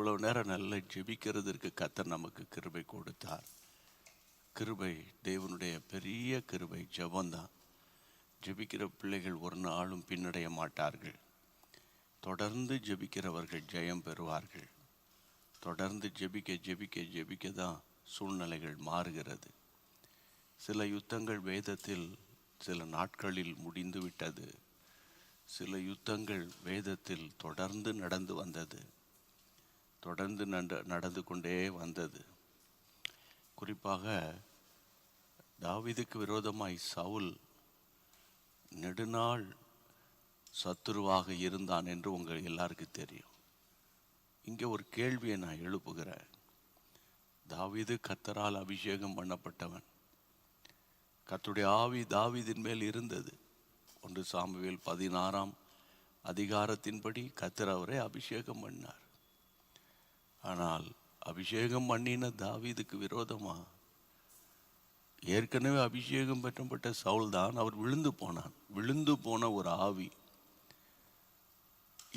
இவ்வளவு நேரம் நல்லா ஜெபிக்கிறதற்கு கர்த்தர் நமக்கு கிருபை கொடுத்தார். கிருபை தேவனுடைய பெரிய கிருபை. ஜெபந்தான். ஜெபிக்கிற பிள்ளைகள் ஒரு நாளும் பின்னடைய மாட்டார்கள். தொடர்ந்து ஜெபிக்கிறவர்கள் ஜெயம் பெறுவார்கள். தொடர்ந்து ஜெபிக்க ஜெபிக்க ஜெபிக்க தான் சூழ்நிலைகள் மாறுகிறது. சில யுத்தங்கள் வேதத்தில் சில நாட்களில் முடிந்து விட்டது. சில யுத்தங்கள் வேதத்தில் தொடர்ந்து நடந்து வந்தது. தொடர்ந்து நடந்து கொண்டே வந்தது. குறிப்பாக தாவீதுக்கு விரோதமாய் சவுல் நெடுநாள் சத்துருவாக இருந்தான் என்று உங்கள் எல்லாருக்கும் தெரியும். இங்கே ஒரு கேள்வியை நான் எழுப்புகிறேன். தாவீது கர்த்தரால் அபிஷேகம் பண்ணப்பட்டவன். கர்த்தருடைய ஆவி தாவீதின் மேல் இருந்தது. 1 சாமுவேல் 16 அதிகாரத்தின்படி கர்த்தர் அவரை அபிஷேகம் பண்ணார். ஆனால் அபிஷேகம் பண்ணின தாவீதுக்கு விரோதமா ஏற்கனவே அபிஷேகம் பெற்றப்பட்ட சவுல் தான் அவர் விழுந்து போனான். விழுந்து போன ஒரு ஆவி.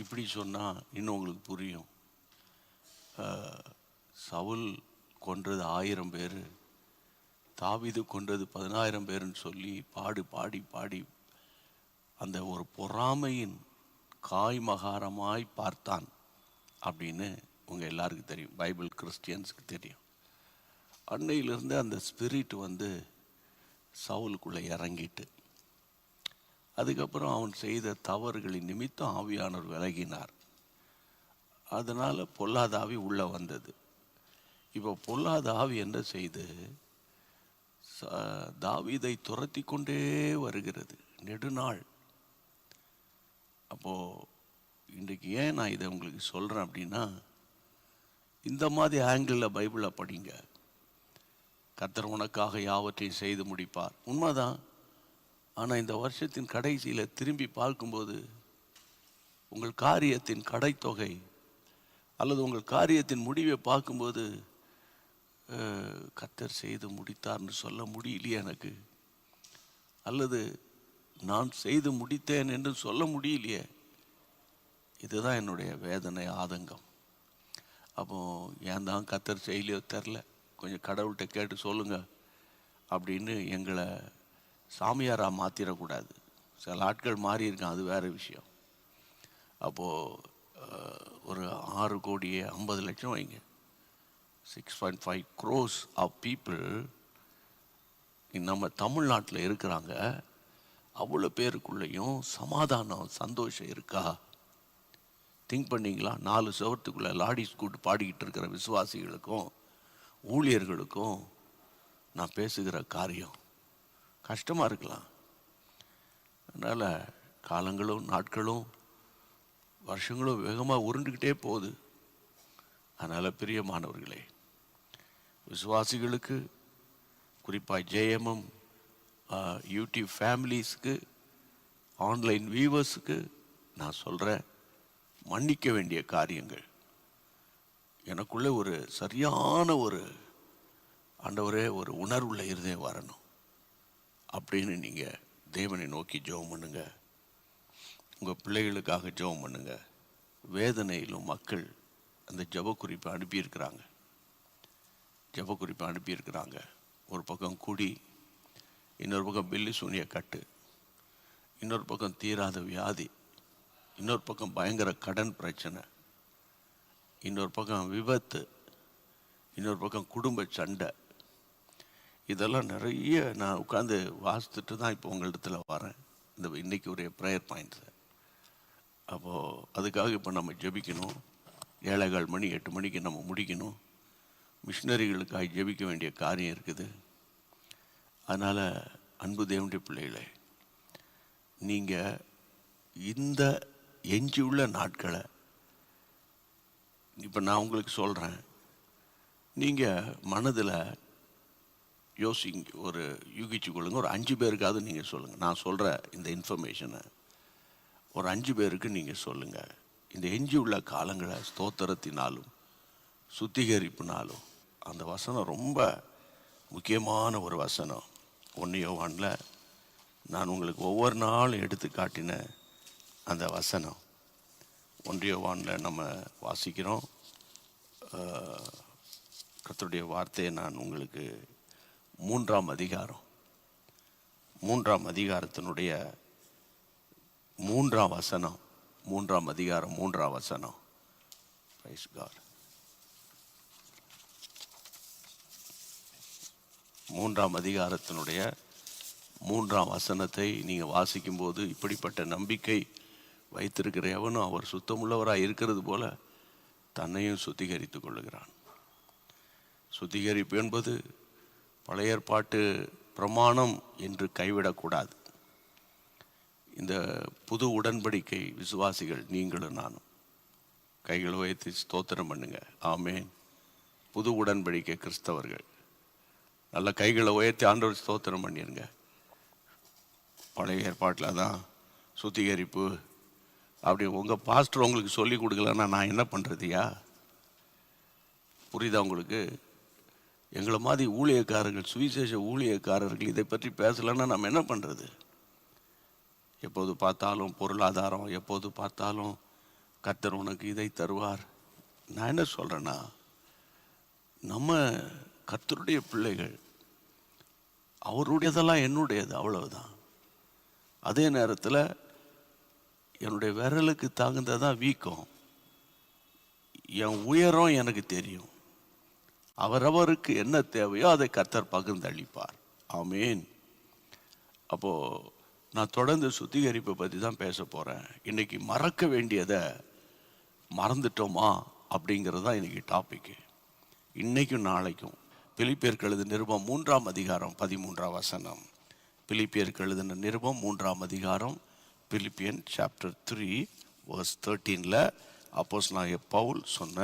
இப்படி சொன்னால் இன்னும் உங்களுக்கு புரியும். சவுல் கொன்றது 1000 பேர், தாவீது கொன்றது 10000 பேருன்னு சொல்லி பாடி பாடி அந்த ஒரு பொறாமையின் காய்மகாரமாய் பார்த்தான் அப்படின்னு உங்கள் எல்லாருக்கும் தெரியும். பைபிள் கிறிஸ்டியன்ஸுக்கு தெரியும். அன்னையிலிருந்து அந்த ஸ்பிரிட் சவுலுக்குள்ளே இறங்கிட்டு அதுக்கப்புறம் அவன் செய்த தவறுகளின் நிமித்தம் ஆவியானவர் விலகினார். அதனால் பொல்லாத ஆவி உள்ளே வந்தது. இப்போ பொல்லாத ஆவி என்ன செய்து தாவீதை துரத்தி கொண்டே வருகிறது நெடுநாள். அப்போது இன்றைக்கு ஏன் நான் இதை உங்களுக்கு சொல்கிறேன் அப்படின்னா, இந்த மாதிரி ஆங்கிளில் பைபிளை படிங்க. கர்த்தர் உனக்காக யாவற்றையும் செய்து முடிப்பார். உண்மைதான். ஆனால் இந்த வருஷத்தின் கடைசியில் திரும்பி பார்க்கும்போது உங்கள் காரியத்தின் கடைத்தொகை அல்லது உங்கள் காரியத்தின் முடிவை பார்க்கும்போது கர்த்தர் செய்து முடித்தார்னு சொல்ல முடியலையே எனக்கு, அல்லது நான் செய்து முடித்தேன் என்று சொல்ல முடியலையே. இதுதான் என்னுடைய வேதனை, ஆதங்கம். அப்போ ஏன் தான் கர்த்தர் செய்யலையோ தெரில, கொஞ்சம் கடவுள்கிட்ட கேட்டு சொல்லுங்க அப்படின்னு எங்களை சாமியாராக மாற்றிடக்கூடாது. சில ஆட்கள் மாறி இருக்கான், அது வேறு விஷயம். அப்போது ஒரு 6,50,00,000 வைங்க, 6.5 crores ஆஃப் பீப்புள் நம்ம தமிழ்நாட்டில் இருக்கிறாங்க. அவ்வளோ பேருக்குள்ளேயும் சமாதானம், சந்தோஷம் இருக்கா? திங்க் பண்ணிங்களா? 4 சுவத்துக்குள்ளே லாடி ஸ்கூட் பாடிக்கிட்டு இருக்கிற விசுவாசிகளுக்கும் ஊழியர்களுக்கும் நான் பேசுகிற காரியம் கஷ்டமாக இருக்கலாம். அதனால் காலங்களும் நாட்களும் வருஷங்களும் வேகமாக உருண்டுக்கிட்டே போகுது. அதனால் பிரியமானவர்களே, விசுவாசிகளுக்கு, குறிப்பாக ஜேஎம்எம் யூடியூப் ஃபேமிலிஸ்க்கு, ஆன்லைன் வியூவர்ஸுக்கு நான் சொல்கிறேன், மன்னிக்க வேண்டிய காரியங்கள் எனக்குள்ளே ஒரு சரியான ஒரு ஆண்டவரே ஒரு உணர்வுள்ள இருதயம் வரணும் அப்படின்னு நீங்கள் தேவனை நோக்கி ஜெபம் பண்ணுங்க. உங்கள் பிள்ளைகளுக்காக ஜெபம் பண்ணுங்க. வேதனையிலும் மக்கள் அந்த ஜெப குறிப்பை அனுப்பியிருக்கிறாங்க. ஒரு பக்கம் குடி, இன்னொரு பக்கம் பில்லி சூனிய கட்டு, இன்னொரு பக்கம் தீராத வியாதி, இன்னொரு பக்கம் பயங்கர கடன் பிரச்சனை, இன்னொரு பக்கம் விபத்து, இன்னொரு பக்கம் குடும்ப சண்டை. இதெல்லாம் நிறைய நான் உட்காந்து வாசித்துட்டு தான் இப்போ உங்களிடத்துல வரேன், இந்த இன்றைக்கி ஒரு ப்ரேயர் பாயிண்ட்ஸை. அப்போது அதுக்காக இப்போ நம்ம ஜெபிக்கணும். 7:15 மணி 8 மணிக்கு நம்ம முடிக்கணும். மிஷினரிகளுக்காக ஜெபிக்க வேண்டிய காரியம் இருக்குது. அதனால் அன்பு தேவனுடைய பிள்ளைகளே, நீங்கள் இந்த எஞ்சியுள்ள நாட்களை இப்போ நான் உங்களுக்கு சொல்கிறேன். நீங்கள் மனதில் ஒரு யூகிச்சு கொள்ளுங்க. ஒரு 5 பேருக்காவது நீங்கள் சொல்லுங்கள். நான் சொல்கிற இந்த இன்ஃபர்மேஷனை ஒரு 5 பேருக்கு நீங்கள் சொல்லுங்கள். இந்த எஞ்சி உள்ள காலங்களை ஸ்தோத்திரத்தினாலும் சுத்திகரிப்புனாலும். அந்த வசனம் ரொம்ப முக்கியமான ஒரு வசனம். 1 யோவானில் நான் உங்களுக்கு ஒவ்வொரு நாளும் எடுத்து காட்டின அந்த வசனம். 1 யோவானில் நம்ம வாசிக்கிறோம். கர்த்தருடைய வார்த்தையை நான் உங்களுக்கு 3ஆம் அதிகாரத்தினுடைய 3ஆம் வசனம், 3ஆம் அதிகாரம் 3ஆம் வசனம். Praise God. 3ஆம் அதிகாரத்தினுடைய 3ஆம் வசனத்தை நீங்கள் வாசிக்கும்போது, இப்படிப்பட்ட நம்பிக்கை வைத்திருக்கிற எவனும் அவர் சுத்தமுள்ளவராக இருக்கிறது போல தன்னையும் சுத்திகரித்து கொள்ளுகிறான். சுத்திகரிப்பு என்பது பழைய ஏற்பாட்டு பிரமாணம் என்று கைவிடக்கூடாது. இந்த புது உடன்படிக்கை விசுவாசிகள் நீங்களும் நானும் கைகளை உயர்த்தி ஸ்தோத்திரம் பண்ணுங்க. ஆமேன். புது உடன்படிக்கை கிறிஸ்தவர்கள் நல்ல கைகளை உயர்த்தி ஆண்டவர் ஸ்தோத்திரம் பண்ணிருங்க. பழைய ஏற்பாட்டில் தான் சுத்திகரிப்பு அப்படி உங்கள் பாஸ்டர் உங்களுக்கு சொல்லி கொடுக்கலன்னா நான் என்ன பண்ணுறதுயா? புரியுதா உங்களுக்கு? எங்களை மாதிரி ஊழியக்காரர்கள், சுவிசேஷ ஊழியக்காரர்கள் இதை பற்றி பேசலைன்னா நம்ம என்ன பண்ணுறது? எப்போது பார்த்தாலும் பொருளாதாரம், எப்போது பார்த்தாலும் கர்த்தர் உனக்கு இதை தருவார். நான் என்ன சொல்கிறேன்னா, நம்ம கர்த்தருடைய பிள்ளைகள், அவருடையதெல்லாம் என்னுடையது, அவ்வளவுதான். அதே நேரத்தில் என்னுடைய விரலுக்கு தகுந்ததான் வீக்கம், என் உயரம் எனக்கு தெரியும். அவரவருக்கு என்ன தேவையோ அதை கர்த்தர் பகிர்ந்து அளிப்பார். ஆமேன். அப்போது நான் தொடர்ந்து சுத்திகரிப்பை பற்றி தான் பேச போகிறேன். இன்றைக்கி மறக்க வேண்டியதை மறந்துட்டோமா அப்படிங்கிறது தான் இன்றைக்கி டாப்பிக்கு. இன்றைக்கும் நாளைக்கும் பிலிப்பியருக்கு எழுதின நிருபம் 3ஆம் அதிகாரம் 13ஆம் வசனம். பிலிப்பியருக்கு எழுதின நிருபம் 3ஆம் அதிகாரம், பிலிப்பியன் சாப்டர் 3 verse 13ல் அப்போஸ்தலனாகிய பவுல் சொன்ன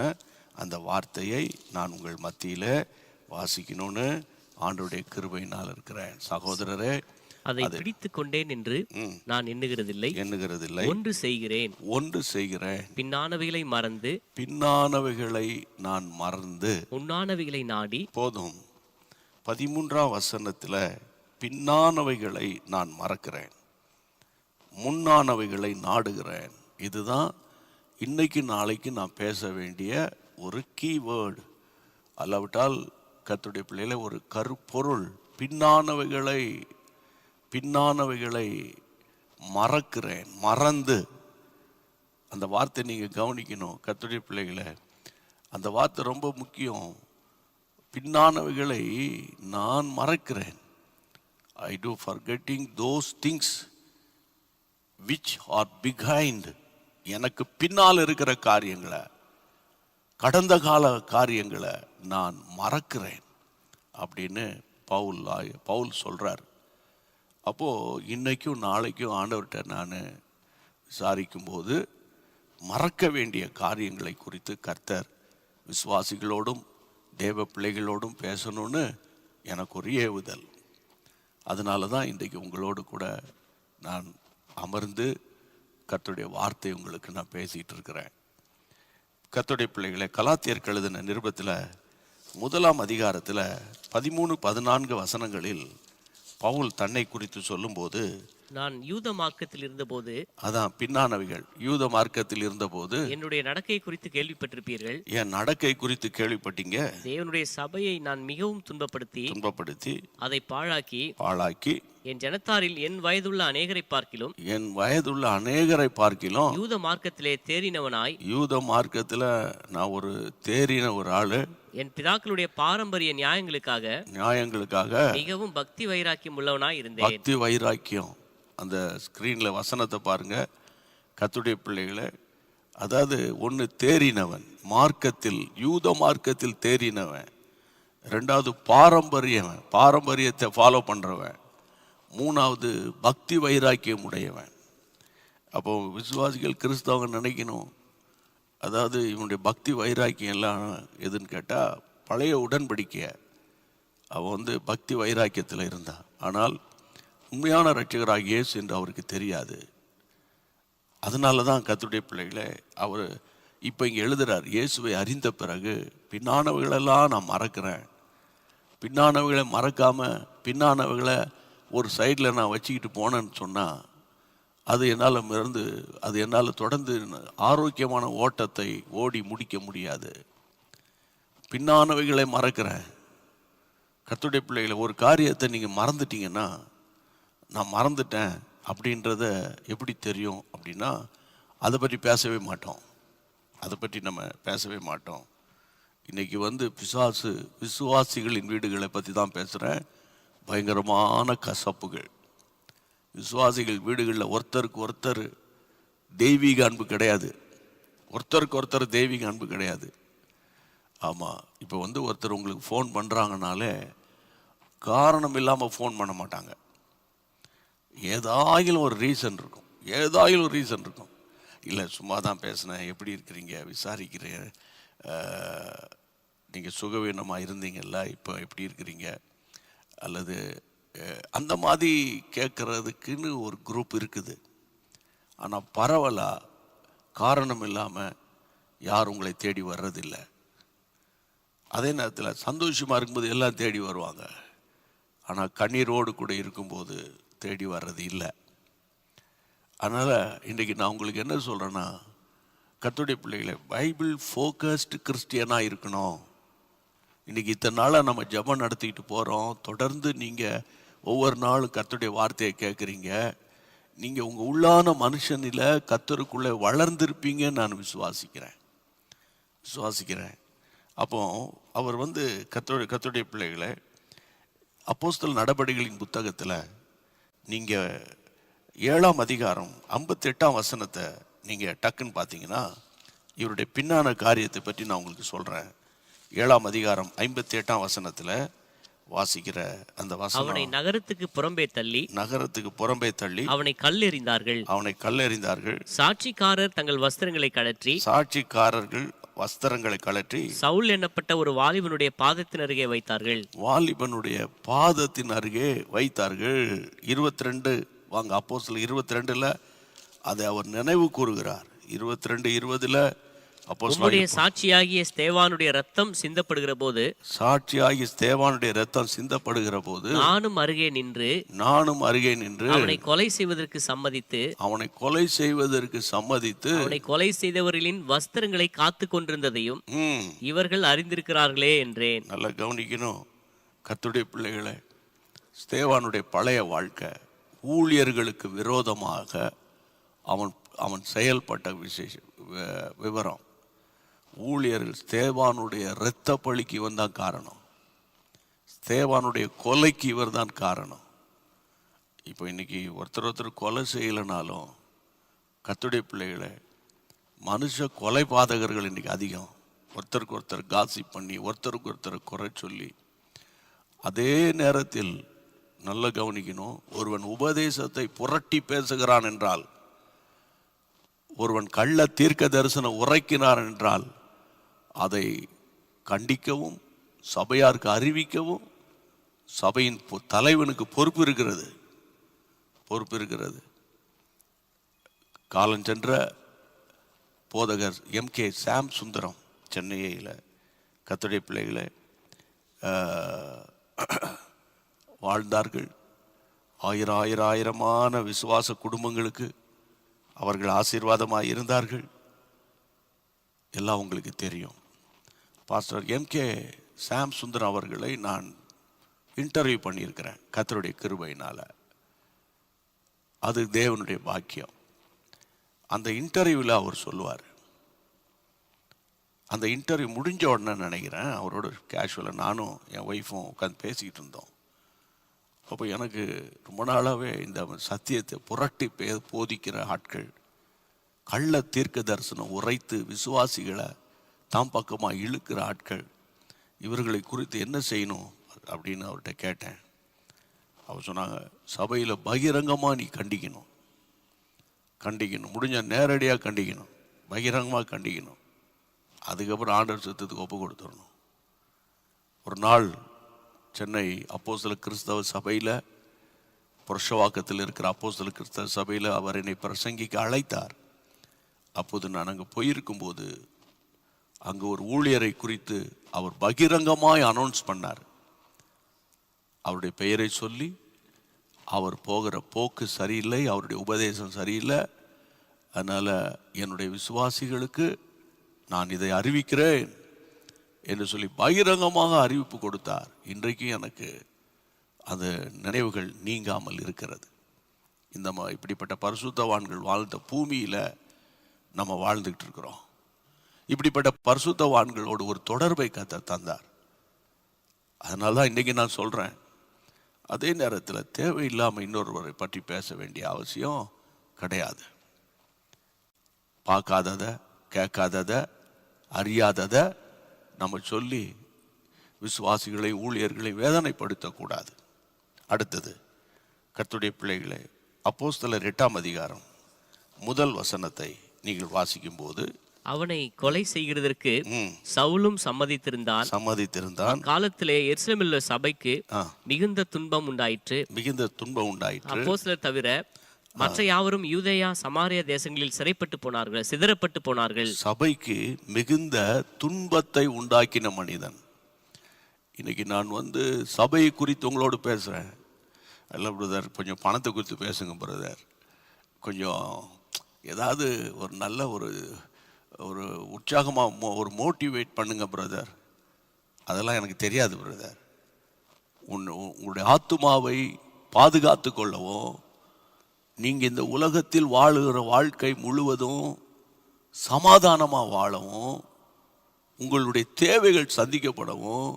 அந்த வார்த்தையை நான் உங்கள் மத்தியில் வாசிக்கணும்னு ஆண்டவருடைய கிருபையினால் இருக்கிறேன். சகோதரரே, அதை பிடித்துக் கொண்டேன் என்று நான் எண்ணுகிறதில்லை. ஒன்று செய்கிறேன், பின்னானவைகளை நான் மறந்து முன்னானவைகளை நாடி. போதும். 13ஆம் வசனத்தில் பின்னானவைகளை நான் மறக்கிறேன், முன்னானவைகளை நாடுகிறேன். இதுதான் இன்னைக்கு நாளைக்கு நான் பேச வேண்டிய ஒரு கீவேர்டு. அல்லாவிட்டால் கர்த்தருடைய பிள்ளைகளை ஒரு கருப்பொருள். பின்னானவைகளை மறக்கிறேன், மறந்து. அந்த வார்த்தை நீங்கள் கவனிக்கணும் கர்த்தருடைய பிள்ளைகளை. அந்த வார்த்தை ரொம்ப முக்கியம். பின்னானவைகளை நான் மறக்கிறேன். I do forgetting those things which are behind. எனக்கு பின்னால் இருக்கிற காரியங்களை, கடந்த கால காரியங்களை நான் மறக்கிறேன் அப்படின்னு பவுல் சொல்றார். அப்போது இன்னைக்கும் நாளைக்கும் ஆண்டவர்கிட்ட நான் விசாரிக்கும்போது மறக்க வேண்டிய காரியங்களை குறித்து கர்த்தர் விசுவாசிகளோடும் தேவ பிள்ளைகளோடும் பேசணும்னு எனக்கு ஒரு ஏவுதல். அதனால தான் இன்றைக்கு உங்களோடு கூட நான் அமர்ந்து கர்த்தருடைய வார்த்தை உங்களுக்கு நான் பேசிகிட்டு இருக்கிறேன். கர்த்தருடைய பிள்ளைகளை, கலாத்தியருக்கு எழுதின நிருபத்தில் 1ஆம் அதிகாரத்தில் 13-14 வசனங்களில் பவுல் தன்னை குறித்து சொல்லும்போது, நான் யூத மார்க்கத்தில் இருந்தபோது, அதான் பின்னானவைகள், யூத மார்க்கத்தில் இருந்தபோது என்னுடைய நடக்கை குறித்து கேள்விப்பட்டிருப்பீர்கள். என் நடக்கை குறித்து கேள்விப்பட்டீங்க. தேவனுடைய சபையை நான் மிகவும் துன்பப்படுத்தி அதை பாழாக்கி என் ஜனத்தாரில் என் வயதுள்ள அநேகரை பார்க்கிலும் யூத மார்க்கத்திலே தேறினவனாய், யூத மார்க்கத்தில் நான் ஒரு தேறின ஒரு ஆளு, என் பிதாக்களுடைய பாரம்பரிய நியாயங்களுக்காக மிகவும் பக்தி வைராக்கியம் உள்ளவனாய் இருந்தேன். பக்தி வைராக்கியம். அந்த ஸ்கிரீன்ல வசனத்தை பாருங்க கர்த்தருடைய பிள்ளைகளை. அதாவது ஒன்று தேறினவன், மார்க்கத்தில், யூத மார்க்கத்தில் தேறினவன். ரெண்டாவது பாரம்பரியத்தை ஃபாலோ பண்றவன். மூணாவது பக்தி வைராக்கியம் உடையவன். அப்போ விசுவாசிகள் கிறிஸ்தவங்க நினைக்கணும், அதாவது இவனுடைய பக்தி வைராக்கியம் எல்லாம் எதுன்னு கேட்டால் பழைய உடன்படிக்கைய அவன் பக்தி வைராக்கியத்தில் இருந்தான். ஆனால் உண்மையான இரட்சகராக இயேசு என்று அவருக்கு தெரியாது. அதனால தான் கர்த்தருடைய பிள்ளைகளை அவர் இப்போ இங்கே எழுதுறார், இயேசுவை அறிந்த பிறகு பின்னானவைகளெல்லாம் நான் மறக்கிறேன். பின்னானவைகளை மறக்காமல் பின்னானவைகளை ஒரு சைடில் நான் வச்சுக்கிட்டு போனேன்னு சொன்னால் அது என்னால் தொடர்ந்து ஆரோக்கியமான ஓட்டத்தை ஓடி முடிக்க முடியாது. பின்னானவைகளை மறக்கிறேன். கர்த்தருடைய பிள்ளைகளை, ஒரு காரியத்தை நீங்கள் மறந்துட்டீங்கன்னா, நான் மறந்துட்டேன் அப்படின்றத எப்படி தெரியும் அப்படின்னா, அதை பற்றி பேசவே மாட்டோம். அதை பற்றி நம்ம பேசவே மாட்டோம். இன்றைக்கி பிசாசு விசுவாசிகளின் வீடுகளை பற்றி தான் பேசுகிறேன். பயங்கரமான கசப்புகள். விசுவாசிகள் வீடுகளில் ஒருத்தருக்கு ஒருத்தர் தெய்வீக அன்பு கிடையாது. ஒருத்தருக்கு ஒருத்தர் தெய்வீக அன்பு கிடையாது. ஆமாம், இப்போ ஒருத்தர் உங்களுக்கு ஃபோன் பண்ணுறாங்கனாலே காரணம் இல்லாமல் ஃபோன் பண்ண மாட்டாங்க. ஏதாயிலும் ஒரு ரீசன் இருக்கும். இல்லை, சும்மா தான் பேசினேன், எப்படி இருக்கிறீங்க, விசாரிக்கிறேன், நீங்கள் சுகவீனமாக இருந்தீங்கல்ல, இப்போ எப்படி இருக்கிறீங்க, அல்லது அந்த மாதிரி கேட்குறதுக்குன்னு ஒரு குரூப் இருக்குது. ஆனால் பரவலாக காரணம் இல்லாமல் யார் உங்களை தேடி வர்றதில்லை. அதே நேரத்தில் சந்தோஷமாக இருக்கும்போது எல்லாம் தேடி வருவாங்க. ஆனால் கண்ணீரோடு கூட இருக்கும்போது தேடி வர்றது இல்லை. அதனால் இன்றைக்கி நான் உங்களுக்கு என்ன சொல்கிறேன்னா, கர்த்தருடைய பிள்ளைகளை, பைபிள் ஃபோக்கஸ்டு கிறிஸ்டியனாக இருக்கணும். இன்றைக்கி இத்தனை நாளாக நம்ம ஜெபம் நடத்திக்கிட்டு போகிறோம். தொடர்ந்து நீங்கள் ஒவ்வொரு நாளும் கர்த்தருடைய வார்த்தையை கேட்குறீங்க. நீங்கள் உங்கள் உள்ளான மனுஷனில் கர்த்தருக்குள்ளே வளர்ந்துருப்பீங்கன்னு நான் விசுவாசிக்கிறேன். அப்போ அவர் கர்த்தருடைய பிள்ளைகளை, அப்போஸ்தலர் நடபடிகளின் புத்தகத்தில் நீங்கள் 7ஆம் அதிகாரம் 58ஆம் வசனத்தை நீங்கள் டக்குன்னு பார்த்தீங்கன்னா, இவருடைய பின்னான காரியத்தை பற்றி நான் உங்களுக்கு சொல்கிறேன். 7ஆம் அதிகாரம் 58ஆம் வசனத்தில் வாசிக்கிற அந்த வசனம், அவனை நகரத்துக்கு புறம்பே தள்ளி அவனை கல்லெறிந்தார்கள். சாட்சிக்காரர்கள் தங்கள் வஸ்திரங்களை கழற்றி சவுல் எண்ணப்பட்ட ஒரு வாலிபனுடைய பாதத்தின் அருகே வைத்தார்கள். 22 வாங்க, அப்போஸ்தலர் 22ல் அதை அவர் நினைவு கூறுகிறார். 22:20 அப்போஸ்தலர், சாட்சியாகிய ஸ்தேவானுடைய ரத்தம் சிந்தப்படுகிற போது நானும் அருகே நின்று அவனை கொலை செய்வதற்கு சம்மதித்து அவனை கொலை செய்தவர்களின் வஸ்திரங்களை காத்து கொண்டிருந்ததையும் இவர்கள் அறிந்திருக்கிறார்களே என்றேன். நல்லா கவனிக்கணும் கர்த்தருடைய பிள்ளைகளை. ஸ்தேவானுடைய பழைய வாழ்க்கை, ஊழியர்களுக்கு விரோதமாக அவன் செயல்பட்ட விவரம். ஊழியர்கள் ஸ்தேவானுடைய இரத்த பழிக்கு இவன் தான் காரணம். ஸ்தேவானுடைய கொலைக்கு இவர் தான் காரணம். இப்போ இன்னைக்கு ஒருத்தர் கொலை செய்யலைனாலும் கர்த்தருடைய பிள்ளைகளை, மனுஷ கொலை பாதகர்கள் இன்னைக்கு அதிகம். ஒருத்தருக்கு ஒருத்தர் காசிப் பண்ணி, ஒருத்தருக்கு ஒருத்தர் குறை சொல்லி, அதே நேரத்தில் நல்ல கவனிக்கணும், ஒருவன் உபதேசத்தை புரட்டி பேசுகிறான் என்றால், ஒருவன் கள்ள தீர்க்க தரிசனம் உரைக்கிறான் என்றால், அதை கண்டிக்கவும் சபையாருக்கு அறிவிக்கவும் சபையின் தலைவனுக்கு பொறுப்பு இருக்கிறது. காலஞ்சென்ற போதகர் MK சாம் சுந்தரம் சென்னையில் கர்த்தருடைய பிள்ளைகளை வாழ்ந்தார்கள். ஆயிரமான விசுவாச குடும்பங்களுக்கு அவர்கள் ஆசீர்வாதமாக இருந்தார்கள். எல்லாம் உங்களுக்கு தெரியும். பாஸ்டர் MK சாம் சுந்தரம் அவர்களை நான் இன்டர்வியூ பண்ணியிருக்கிறேன் கர்த்தருடைய கிருபையினால். அது தேவனுடைய பாக்கியம். அந்த இன்டர்வியூவில் அவர் சொல்லுவார், அந்த இன்டர்வியூ முடிஞ்ச உடனே நினைக்கிறேன், அவரோட கேஷுவலாக நானும் என் ஒய்ஃபும் உட்காந்து பேசிக்கிட்டு இருந்தோம். அப்போ எனக்கு ரொம்ப நாளாகவே இந்த சத்தியத்தை புரட்டி போதிக்கிற ஆட்கள், கள்ள தீர்க்க தரிசனம் உரைத்து விசுவாசிகளை தாம் பக்கமாக இழுக்கிற ஆட்கள், இவர்களை குறித்து என்ன செய்யணும் அப்படின்னு அவர்கிட்ட கேட்டேன். அவர் சொன்னாங்க, சபையில் பகிரங்கமாக நீ கண்டிக்கணும், முடிஞ்ச நேரடியாக கண்டிக்கணும், பகிரங்கமாக கண்டிக்கணும். அதுக்கப்புறம் ஆண்டவர் சித்தத்துக்கு ஒப்பு கொடுத்துடணும். ஒரு நாள் சென்னை அப்போஸ்தலர் கிறிஸ்தவ சபையில், புருஷவாக்கத்தில் இருக்கிற அப்போஸ்தலர் கிறிஸ்தவ சபையில் அவர் என்னை பிரசங்கிக்க அழைத்தார். அப்போது நான் அங்கே போயிருக்கும்போது அங்கே ஒரு ஊழியரை குறித்து அவர் பகிரங்கமாய் அனௌன்ஸ் பண்ணார். அவருடைய பெயரை சொல்லி, அவர் போகிற போக்கு சரியில்லை, அவருடைய உபதேசம் சரியில்லை, அதனால் என்னுடைய விசுவாசிகளுக்கு நான் இதை அறிவிக்கிறேன் என்று சொல்லி பகிரங்கமாக அறிவிப்பு கொடுத்தார். இன்றைக்கு எனக்கு அந்த நினைவுகள் நீங்காமல் இருக்கிறது. இப்படிப்பட்ட பரிசுத்தவான்கள் வாழ்ந்த பூமியில நம்ம வாழ்ந்துகிட்டு இருக்கிறோம். இப்படிப்பட்ட பரிசுத்தவான்களோடு ஒரு தொடர்பை கர்த்தர் தந்தார். அதனால தான் இன்றைக்கி நான் சொல்கிறேன், அதே நேரத்தில் தேவையில்லாமல் இன்னொருவரை பற்றி பேச வேண்டிய அவசியம் கிடையாது. பார்க்காததை, கேட்காததை, அறியாததை நம்ம சொல்லி விசுவாசிகளை, ஊழியர்களை வேதனைப்படுத்தக்கூடாது. அடுத்தது, கர்த்தருடைய பிள்ளைகளே, அப்போஸ்தலர் 8ஆம் அதிகாரம் 1 வசனத்தை நீங்கள் வாசிக்கும் போது, அவனை கொலை செய்கிறதற்கு சவுலும் சம்மதித்திருந்தான். காலத்திலே எருசலேமில் உள்ள சபைக்கு மிகுந்த துன்பம் உண்டாயிற்று. அப்போஸ்தலர் தவிர மற்ற யாவரும் யூதேயா சமாரியா தேசங்களில் சிதறப்பட்டு போனார்கள். சபைக்கு மிகுந்த துன்பத்தை உண்டாக்கின மனிதன். இன்னைக்கு நான் சபை குறித்து உங்களோடு பேசுறேன். அல்ல பிரதர், கொஞ்சம் பணத்தை குறித்து பேசுங்க பிரதர், கொஞ்சம் ஏதாவது ஒரு நல்ல ஒரு உற்சாகமாக ஒரு மோட்டிவேட் பண்ணுங்க பிரதர். அதெல்லாம் எனக்கு தெரியாது பிரதர். உங்களுடைய ஆத்துமாவை பாதுகாத்து கொள்ளவும், நீங்கள் இந்த உலகத்தில் வாழுகிற வாழ்க்கை முழுவதும் சமாதானமாக வாழவும், உங்களுடைய தேவைகள் சந்திக்கப்படவும்,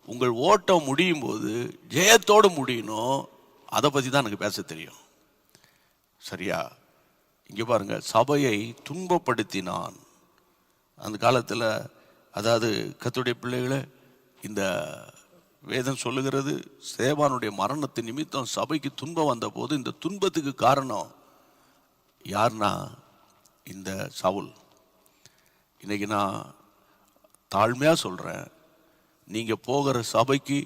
உங்கள் ஓட்டம் முடியும் போது ஜெயத்தோடு முடியணும், அதை பற்றி தான் எனக்கு பேச தெரியும். சரியா? இங்கே பாருங்க, சபையை துன்பப்படுத்தினான். அந்த காலத்தில், அதாவது கர்த்தருடைய பிள்ளைகளை, இந்த வேதம் சொல்லுகிறது, ஸ்தேவானுடைய மரணத்தின் நிமித்தம் சபைக்கு துன்பம் வந்த போது இந்த துன்பத்துக்கு காரணம் யார்னா இந்த சவுல். இன்னைக்கு நான் தாழ்மையாக சொல்கிறேன், நீங்கள் போகிற சபைக்கு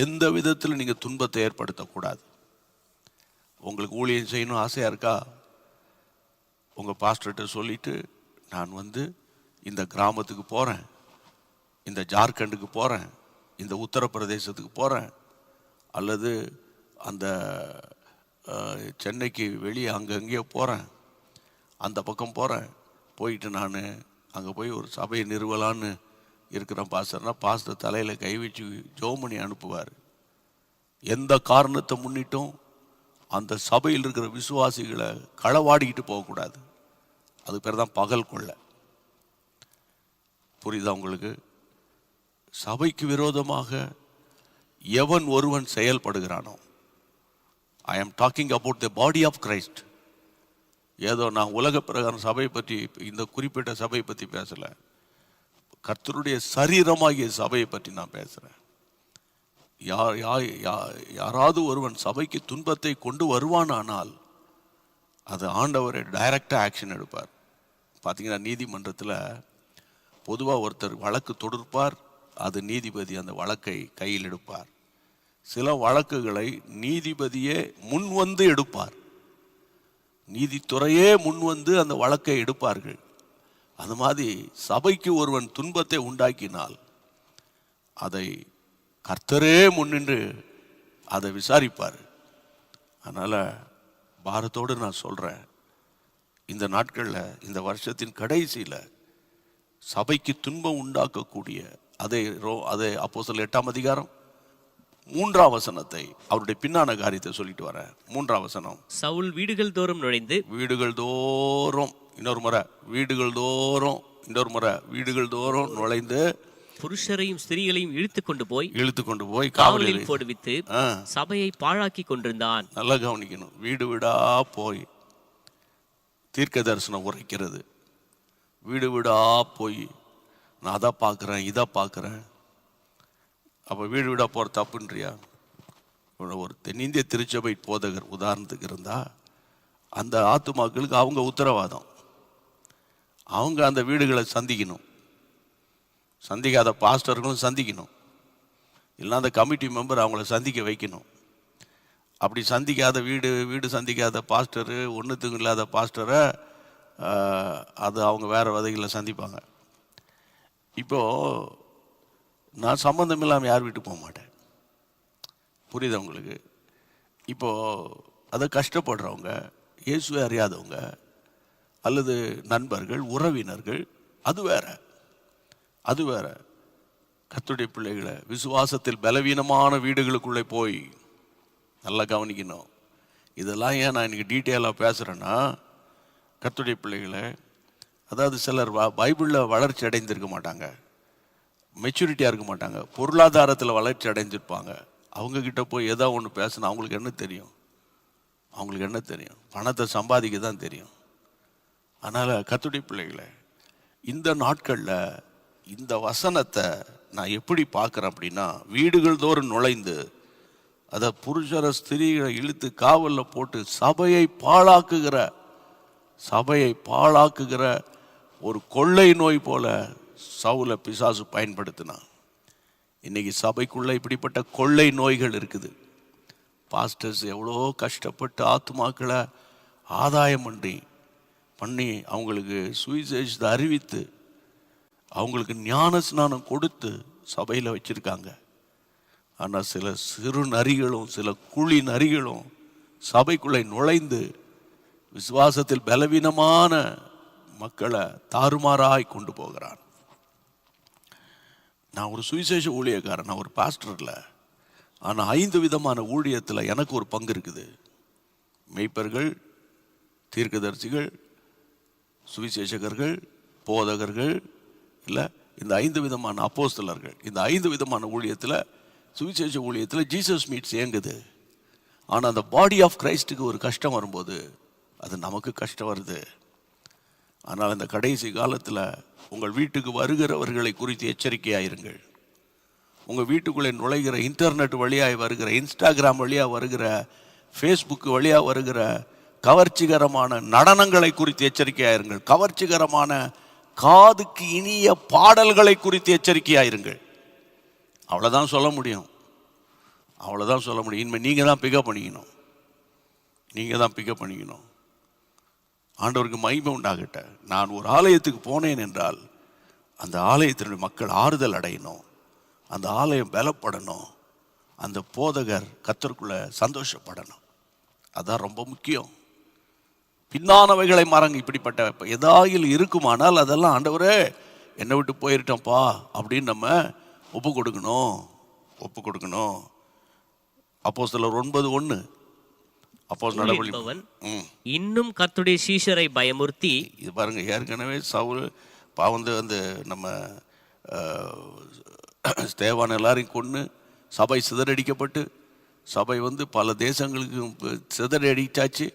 எந்த விதத்தில் நீங்கள் துன்பத்தை ஏற்படுத்தக்கூடாது. உங்களுக்கு ஊழியம் செய்யணும் ஆசையாக இருக்கா, உங்கள் பாஸ்டர்கிட்ட சொல்லிவிட்டு, நான் இந்த கிராமத்துக்கு போகிறேன், இந்த ஜார்க்கண்டுக்கு போகிறேன், இந்த உத்தரப்பிரதேசத்துக்கு போகிறேன், அல்லது அந்த சென்னைக்கு வெளியே அங்கங்கேயோ போகிறேன், அந்த பக்கம் போகிறேன், போயிட்டு நான் அங்கே போய் ஒரு சபையை நிறுவலான்னு இருக்கிறேன் பாஸ்டர்னா, பாஸ்டர் தலையில் கை வச்சு ஜெபம் பண்ணி அனுப்புவார். எந்த காரணத்தை முன்னிட்டும் அந்த சபையில் இருக்கிற விசுவாசிகளை களவாடிக்கிட்டு போகக்கூடாது. அது பேர் தான் பகல் கொள்ளை. புரியுதா உங்களுக்கு? சபைக்கு விரோதமாக எவன் ஒருவன் செயல்படுகிறானோ, I am talking about the body of Christ. ஏதோ நான் உலக பிரகாரம் சபையை பற்றி, இந்த குறிப்பிட்ட சபையை பற்றி பேசலை, கர்த்தருடைய சரீரமாகிய சபையை பற்றி நான் பேசுகிறேன். யாராவது ஒருவன் சபைக்கு துன்பத்தை கொண்டு வருவானால் அது ஆண்டவரை டைரக்டாக ஆக்ஷன் எடுப்பார். பார்த்தீங்கன்னா, நீதிமன்றத்தில் பொதுவாக ஒருத்தர் வழக்கு தொடுப்பார், அது நீதிபதி அந்த வழக்கை கையில் எடுப்பார். சில வழக்குகளை நீதிபதியே முன்வந்து எடுப்பார், நீதித்துறையே முன்வந்து அந்த வழக்கை எடுப்பார்கள். அது மாதிரி சபைக்கு ஒருவன் துன்பத்தை உண்டாக்கினால் அதை கர்த்தரே முன்னின்று அதை விசாரிப்பார். அதனால் பாரத்தோடு நான் சொல்கிறேன், இந்த நாட்களில், இந்த வருஷத்தின் கடைசியில் சபைக்கு துன்பம் உண்டாக்கக்கூடிய அதை அப்போஸ்தலர் 8ஆம் அதிகாரம் 3ஆம் வசனத்தை, அவருடைய பின்னான காரியத்தை சொல்லிட்டு வரேன். 3ஆம் வசனம், சவுல் வீடுகள் தோறும் நுழைந்து, வீடுகள் தோறும் நுழைந்து புருஷரையும் ஸ்திரீகளையும் இழுத்து கொண்டு போய் காவலில் போடுவித்து சபையை பாழாக்கி கொண்டிருந்தான். நல்லா கவனிக்கணும். வீடு வீடா போய் தீர்க்க தரிசனம் உரைக்கிறது. வீடு வீடா போய் நான் அதை பார்க்குறேன், இதை பார்க்குறேன். அப்போ வீடு வீடா போகிற தப்புன்றியா? ஒரு தென்னிந்திய திருச்சபை போதகர் உதாரணத்துக்கு இருந்தால், அந்த ஆத்துமாக்களுக்கு அவங்க உத்தரவாதம், அவங்க அந்த வீடுகளை சந்திக்கணும், சந்திக்காத பாஸ்டர்களும் சந்திக்கணும், இல்லைன்னா அந்த கமிட்டி மெம்பர் அவங்கள சந்திக்க வைக்கணும். அப்படி சந்திக்காத வீடு சந்திக்காத பாஸ்டரு, ஒன்றுத்துக்கும் இல்லாத பாஸ்டரை அது அவங்க வேறு வகைகளில் சந்திப்பாங்க. இப்போது நான் சம்மந்தம் இல்லாமல் யார் வீட்டுக்கு போக மாட்டேன். புரியுது உங்களுக்கு? இப்போது அதை கஷ்டப்படுறவங்க, இயேசுவை அறியாதவங்க, அல்லது நண்பர்கள், உறவினர்கள், அது வேற. கர்த்தருடைய பிள்ளைகளை, விசுவாசத்தில் பலவீனமான வீடுகளுக்குள்ளே போய் நல்லா கவனிக்கணும். இதெல்லாம் ஏன் நான் இன்னைக்கு டீட்டெயிலாக பேசுகிறேன்னா, கர்த்தருடைய பிள்ளைகளை, அதாவது சிலர் பைபிளில் வளர்ச்சி அடைந்திருக்க மாட்டாங்க, மெச்சூரிட்டியாக இருக்க மாட்டாங்க, பொருளாதாரத்தில் வளர்ச்சி அடைஞ்சிருப்பாங்க. அவங்கக்கிட்ட போய் ஏதோ ஒன்று பேசினா அவங்களுக்கு என்ன தெரியும்? அவங்களுக்கு என்ன தெரியும்? பணத்தை சம்பாதிக்க தான் தெரியும். அதனால் கர்த்தருடைய பிள்ளைகளை, இந்த நாட்களில் இந்த வசனத்தை நான் எப்படி பார்க்குறேன் அப்படின்னா, வீடுகள் தோறும் நுழைந்து அதை புருஷரை ஸ்திரீகளை இழுத்து காவலில் போட்டு சபையை பாழாக்குகிற ஒரு கொள்ளை நோய் போல சவுலை பிசாசு பயன்படுத்தினான். இன்னைக்கு சபைக்குள்ள இப்படிப்பட்ட கொள்ளை நோய்கள் இருக்குது. பாஸ்டர்ஸ் எவ்வளோ கஷ்டப்பட்டு ஆத்துமாக்களை ஆதாயம் பண்ணி அவங்களுக்கு சுவிசேஷத்தை அறிவித்து அவங்களுக்கு ஞான ஸ்நானம் கொடுத்து சபையில் வச்சிருக்காங்க. ஆனால் சில சிறு நரிகளும் சில குழி நரிகளும் சபைக்குள்ளே நுழைந்து விசுவாசத்தில் பலவீனமான மக்களை தாறுமாறாய் கொண்டு போகிறான். நான் ஒரு சுவிசேஷ ஊழியக்காரன், நான் ஒரு பாஸ்டர் இல்லை. ஆனால் 5 விதமான ஊழியத்தில் எனக்கு ஒரு பங்கு இருக்குது. மெய்ப்பர்கள், தீர்க்கதரிசிகள், சுவிசேஷகர்கள், போதகர்கள், இல்லை இந்த 5 விதமான அப்போஸ்தலர்கள். இந்த 5 விதமான ஊழியத்தில், சுவிசேஷ ஊழியத்தில் ஜீசஸ் மீட்ஸ் இயங்குது. ஆனால் அந்த பாடி ஆஃப் கிரைஸ்டுக்கு ஒரு கஷ்டம் வரும்போது அது நமக்கு கஷ்டம் வருது. ஆனால் இந்த கடைசி காலத்தில் உங்கள் வீட்டுக்கு வருகிறவர்களை குறித்து எச்சரிக்கையாயிருங்கள். உங்கள் வீட்டுக்குள்ளே நுழைகிற இன்டர்நெட் வழியாக வருகிற, இன்ஸ்டாகிராம் வழியாக வருகிற, ஃபேஸ்புக் வழியாக வருகிற கவர்ச்சிகரமான நடனங்களை குறித்து எச்சரிக்கையாயிருங்கள். கவர்ச்சிகரமான காதுக்கு இனிய பாடல்களை குறித்து எச்சரிக்கையாயிருங்கள். அவ்வளோதான் சொல்ல முடியும். இனிமேல் நீங்கள் தான் பிக்கப் பண்ணிக்கணும். ஆண்டவருக்கு மகிமை உண்டாகட்ட. நான் ஒரு ஆலயத்துக்கு போனேன் என்றால் அந்த ஆலயத்தினுடைய மக்கள் ஆறுதல் அடையணும், அந்த ஆலயம் பலப்படணும், அந்த போதகர் கர்த்தருக்குள்ள சந்தோஷப்படணும். அதான் ரொம்ப முக்கியம். பின்னானவைகளை மறங்க. இப்படிப்பட்ட எதாயில் இருக்குமானால் அதெல்லாம் ஆண்டவரே என்னை விட்டு போயிருட்டோம்ப்பா அப்படின்னு நம்ம ஒப்பு கொடுக்கணும். அப்போஸ்தலர் 9:1. இன்னும் கர்த்தருடைய சீஷரை பயமுறுத்தி, இது பாருங்க, ஏற்கனவே சவுல் வந்து நம்ம ஸ்தேவான் எல்லாரையும் கொண்டு சபை சிதறடிக்கப்பட்டு சபை வந்து பல தேசங்களுக்கு சிதறடிச்சாச்சு.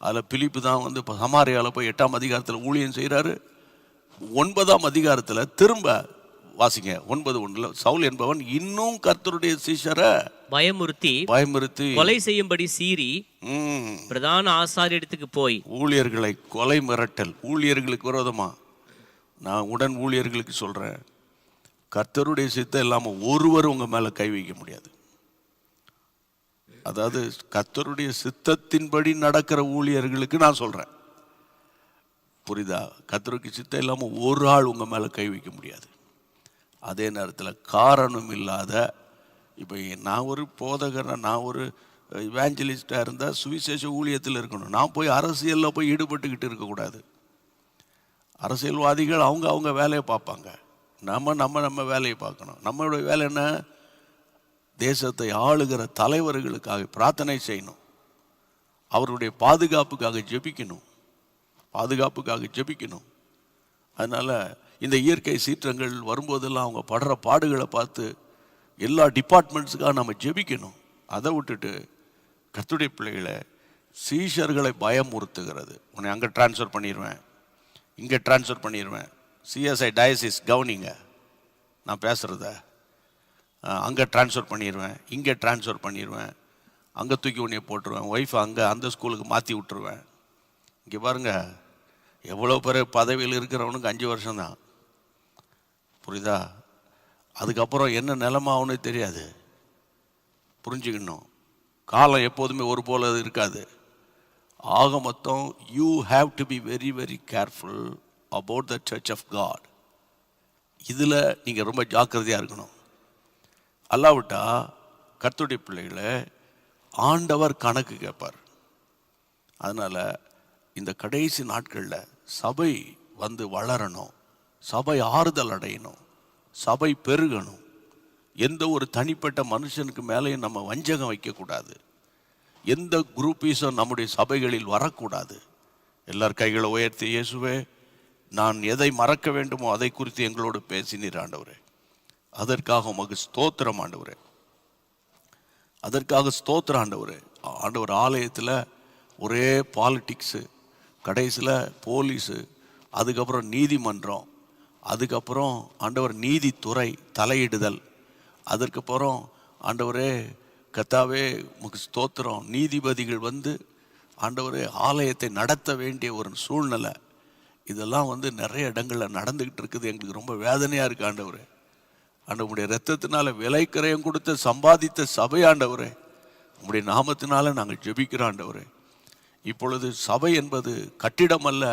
அதில் பிலிப்பு தான் வந்து சமாரியாவில் போய் 8ஆம் அதிகாரத்தில் ஊழியம் செய்கிறாரு. 9ஆம் அதிகாரத்தில் திரும்ப வாசிங்க, 9:1. சவுல் என்பவன் இன்னும் கர்த்தருடைய சீஷரை பயமுறுத்தி கொலை செய்யும்படி சீறி பிரதான ஆசாரியத்துக்கு போய் ஊழியர்களை கொலை மிரட்டல். ஊழியர்களுக்கு விரோதமா. நான் உடன் ஊழியர்களுக்கு சொல்றேன், கர்த்தருடைய சித்தம் இல்லாமல் ஒருவர் உங்க மேல கை வைக்க முடியாது. அதாவது கர்த்தருடைய சித்தத்தின்படி நடக்கிற ஊழியர்களுக்கு நான் சொல்றேன், புரியுதா? கர்த்தருக்கு சித்தம் இல்லாமல் ஒரு ஆள் உங்க மேல கை வைக்க முடியாது. அதே நேரத்தில் காரணம் இல்லாத, இப்போ நான் ஒரு போதகர், நான் ஒரு இவாஞ்சலிஸ்டாக இருந்தால் சுவிசேஷ ஊழியத்தில் இருக்கணும். நான் போய் அரசியலில் போய் ஈடுபட்டுக்கிட்டு இருக்கக்கூடாது. அரசியல்வாதிகள் அவங்க வேலையை பார்ப்பாங்க, நம்ம வேலையை பார்க்கணும். நம்மளுடைய வேலை என்ன? தேசத்தை ஆளுகிற தலைவர்களுக்காக பிரார்த்தனை செய்யணும், அவருடைய பாதுகாப்புக்காக ஜெபிக்கணும். அதனால் இந்த இயற்கை சீற்றங்கள் வரும்போதெல்லாம் அவங்க படுற பாடுகளை பார்த்து எல்லா டிபார்ட்மெண்ட்ஸுக்காக நம்ம ஜெபிக்கணும். அதை விட்டுட்டு கர்த்தருடைய பிள்ளைகளை, சீஷர்களை பயமுறுத்துகிறது. உன்னை அங்கே ட்ரான்ஸ்ஃபர் பண்ணிடுவேன், இங்கே ட்ரான்ஸ்ஃபர் பண்ணிடுவேன், சிஎஸ்ஐ டயசிஸ் கவனிங்க நான் பேசுகிறத, அங்கே ட்ரான்ஸ்ஃபர் பண்ணிடுவேன், இங்கே ட்ரான்ஸ்ஃபர் பண்ணிடுவேன், அங்கே தூக்கி உன்னைய போட்டுருவேன், ஒய்ஃபை அங்கே அந்த ஸ்கூலுக்கு மாற்றி விட்டுருவேன். இங்கே பாருங்கள், எவ்வளோ பேர் பதவியில் இருக்கிறவனுக்கு 5 வருஷம்தான், புரியுதா? அதுக்கப்புறம் என்ன நிலைமை ஆகும்னு தெரியாது. புரிஞ்சுக்கணும், காலம் எப்போதுமே ஒரு போல இருக்காது. ஆக மொத்தம் you have to be very very careful about the church of God. இதில் நீங்கள் ரொம்ப ஜாக்கிரதையாக இருக்கணும். அல்லாவிட்டா கர்த்தருடைய பிள்ளைகளை ஆண்டவர் கணக்கு கேட்பார். அதனால் இந்த கடைசி நாட்களில் சபை வந்து வளரணும், சபை ஆறுதல் அடையணும், சபை பெருகணும். எந்த ஒரு தனிப்பட்ட மனுஷனுக்கு மேலேயும் நம்ம வஞ்சகம் வைக்கக்கூடாது. எந்த குரூப்பீஸும் நம்முடைய சபைகளில் வரக்கூடாது. எல்லார் கைகளை உயர்த்தி, இயேசுவே, நான் எதை மறக்க வேண்டுமோ அதை குறித்து எங்களோடு பேசினீர் ஆண்டவரே. அதற்காக உமக்கு ஸ்தோத்திரம் ஆண்டவரே. அதற்காக ஸ்தோத்திரம் ஆண்டவரே. ஆண்டவர் ஆலயத்தில் ஒரே பாலிட்டிக்ஸு, கடைசியில் போலீஸு, அதுக்கப்புறம் நீதிமன்றம், அதுக்கப்புறம் ஆண்டவர் நீதித்துறை தலையிடுதல், அதற்கப்புறம் ஆண்டவரே கர்த்தாவே உமக்கு ஸ்தோத்திரம், நீதிபதிகள் வந்து ஆண்டவரே ஆலயத்தை நடத்த வேண்டிய ஒரு சூழ்நிலை. இதெல்லாம் வந்து நிறைய இடங்களில் நடந்துக்கிட்டு இருக்குது. எங்களுக்கு ரொம்ப வேதனையாக இருக்குது ஆண்டவரே. ஆண்டவருடைய இரத்தத்தினால விலைக்கரையும் கொடுத்து சம்பாதித்த சபை ஆண்டவரே, உங்களுடைய நாமத்தினால நாங்கள் ஜெபிக்கிறோம் ஆண்டவரே. இப்பொழுது சபை என்பது கட்டிடம் அல்ல,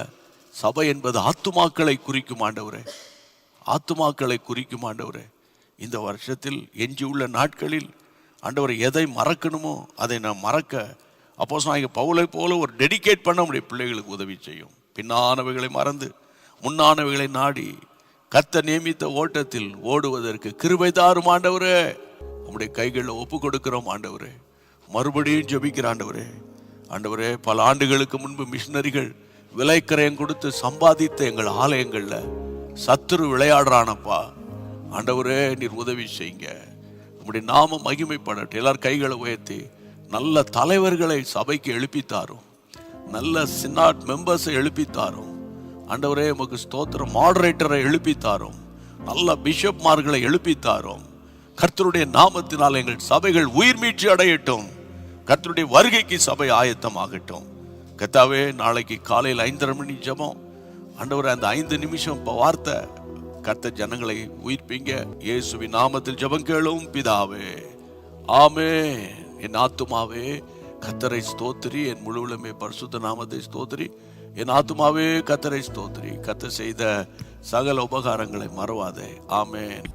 சபை என்பது ஆத்துமாக்களை குறிக்கும் ஆண்டவரே. ஆத்துமாக்களை குறிக்கும் ஆண்டவரே. இந்த வருஷத்தில் எஞ்சியுள்ள நாட்களில் ஆண்டவரை எதை மறக்கணுமோ அதை நான் மறக்க அப்போஸ்தலனாகிய பவுலை போல ஒரு டெடிகேட் பண்ண உடைய பிள்ளைகளுக்கு உதவி செய்யும். பின்னானவைகளை மறந்து முன்னானவைகளை நாடி கர்த்தர் நியமித்த ஓட்டத்தில் ஓடுவதற்கு கிருபை தாரும் ஆண்டவரே. உம்முடைய கைகளில் ஒப்பு கொடுக்கிறோம் ஆண்டவரே. மறுபடியும் ஜெபிக்கிற ஆண்டவரே. ஆண்டவரே, பல ஆண்டுகளுக்கு முன்பு மிஷினரிகள் விலைக்கரையம் கொடுத்து சம்பாதித்த எங்கள் ஆலயங்களில் சத்துரு விளையாடுறானப்பா. ஆண்டவரே, நீர் உதவி செய்யுங்க. உம்முடைய நாமம் மகிமைப்படட்டும். எல்லார் கைகளை உயர்த்தி நல்ல தலைவர்களை சபைக்கு எழுப்பித்தாரும், நல்ல சினாட் மெம்பர்ஸை எழுப்பித்தாரும் ஆண்டவரே. உமக்கு ஸ்தோத்திரம். மாடரேட்டரை எழுப்பித்தாரும், நல்ல பிஷப்மார்களை எழுப்பித்தாரும். கர்த்தருடைய நாமத்தினால் எங்கள் சபைகள் உயிர் மீட்சி அடையட்டும். கர்த்தருடைய வருகைக்கு சபை ஆயத்தமாகட்டும். கர்த்தாவே, நாளைக்கு காலையில் 5:30 மணி ஜெபம் ஆண்டவரே. அந்த 5 நிமிஷம் வார்த்தை கர்த்தர் ஜனங்களை உயிர்ப்பீங்க. இயேசுவின் நாமத்தில் ஜெபம் கேளும் பிதாவே, ஆமென். என் ஆத்துமாவே கர்த்தரை ஸ்தோத்திரி, என் முழுவலுமே பரிசுத்த நாமத்தை ஸ்தோத்திரி. என் ஆத்துமாவே கர்த்தரை ஸ்தோத்திரி. கர்த்தர் செய்த சகல உபகாரங்களை மறவாதே. ஆமென்.